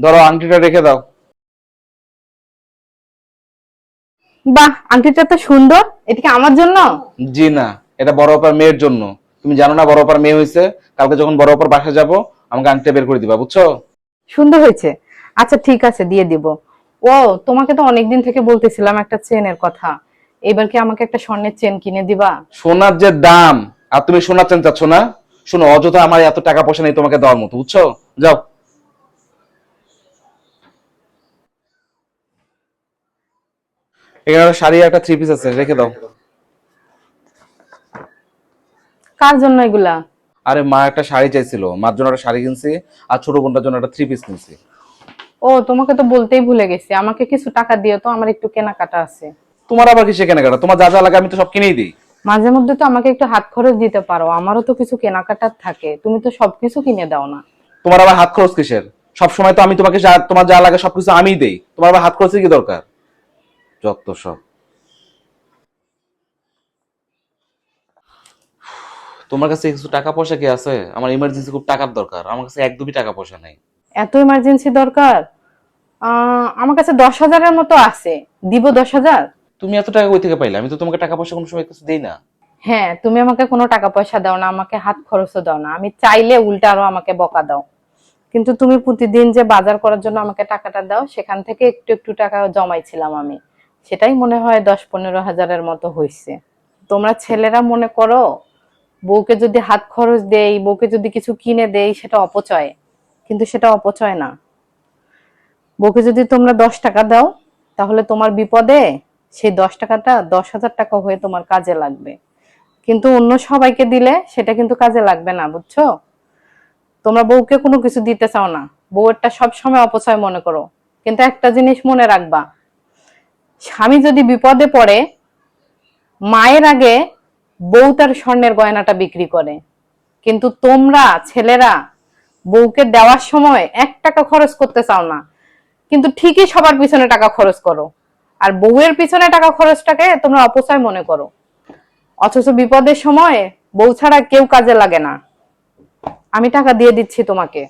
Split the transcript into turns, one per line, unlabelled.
ধরো আংটিটা রেখে দাও।
বাহ, আংটিটা তো সুন্দর। এটা কি আমার জন্য?
জি না, এটা বড় অপার মেয়ের জন্য। তুমি জানো না বড় অপার মেয়ে হয়েছে? কালকে যখন বড় অপার বাসায় যাবো আমাকে আংটিটা বের করে দিবা, বুঝছো?
সুন্দর হয়েছে। আচ্ছা ঠিক আছে, দিয়ে দিব। ও, তোমাকে তো অনেকদিন থেকে বলতেছিলাম একটা চেনের কথা। এবার কি আমাকে একটা স্বর্ণের চেন কিনে দিবা?
সোনার যে দাম, আর তুমি সোনার চেন চাচ্ছ না? শোনো, অযথা আমার এত টাকা পয়সা নেই তোমাকে দেওয়ার মতো, বুঝছো? যাও। এখানে একটা শাড়ি আর একটা থ্রি পিস আছে, রেখে দাও।
কার জন্য এগুলা?
আরে মা একটা শাড়ি চাইছিল, মার জন্য একটা শাড়ি কিনছি, আর ছোট বোনটার জন্য একটা থ্রি পিস কিনছি।
ও, তোমাকে তো বলতেই ভুলে গেছি, আমাকে কিছু টাকা দিও তো, আমার একটু কেনাকাটা আছে।
তোমার আবার কিসে কেনাকাটা? তোমার যা যা লাগে আমি তো সব কিনেই দিই।
মাঝে মধ্যে তো আমাকে একটু হাত খরচ দিতে পারো, আমারও তো কিছু কেনাকাটার থাকে, তুমি তো সবকিছু কিনে দাও না।
তোমার আবার হাত খরচ কিসের? সবসময় তো আমি তোমাকে তোমার যা লাগে সবকিছু আমিই দেই, তোমার আবার হাত খরচের কি দরকার? যত সব। তোমার কাছে কিছু টাকা পয়সা কি আছে? আমার ইমার্জেন্সি খুব টাকার দরকার, আমার কাছে একদমই টাকা পয়সা নাই।
এত ইমার্জেন্সি দরকার? আমার কাছে 10,000-এর মতো আছে, দিব 10,000?
তুমি এত টাকা কই থেকে পাইলে? আমি তো তোমাকে টাকা পয়সা কোনো সময় কিছু দেই না।
হ্যাঁ, তুমি আমাকে কোনো টাকা পয়সা দাও না, আমাকে হাত খরচও দাও না, আমি চাইলে উল্টা আরো আমাকে বকা দাও। কিন্তু তুমি প্রতিদিন যে বাজার করার জন্য আমাকে টাকাটা দাও, সেখান থেকে একটু একটু টাকা জমাইছিলাম আমি, সেটাই মনে হয় 10-15 হাজারের মতো হয়েছে। তোমরা ছেলেরা মনে করো বউকে যদি হাত খরচ দেই, বউকে যদি কিছু কিনে দেই সেটা অপচয়, কিন্তু সেটা অপচয় না। বউকে যদি তোমরা 10 টাকা দাও, তাহলে তোমার বিপদে সেই 10 টাকাটা 10,000 টাকা হয়ে তোমার কাজে লাগবে। কিন্তু অন্য সবাইকে দিলে সেটা কিন্তু কাজে লাগবে না, বুঝছো? তোমরা বউকে কোনো কিছু দিতে চাও না, বউয়েরটা সবসময় অপচয় মনে করো। কিন্তু একটা জিনিস মনে রাখবা, স্বামী যদি বিপদে পড়ে, মায়ের আগে বউ তার স্বর্ণের গয়নাটা বিক্রি করে। কিন্তু তোমরা ছেলেরা বউকে দেওয়ার সময় 1 টাকা খরচ করতে চাও না, কিন্তু ঠিকই সবার পিছনে টাকা খরচ করো। আর বউয়ের পিছনে টাকা খরচটাকে তোমরা অপচয় মনে করো। অথচ বিপদের সময় বউ ছাড়া কেউ কাজে লাগে না। আমি টাকা দিয়ে দিচ্ছি তোমাকে।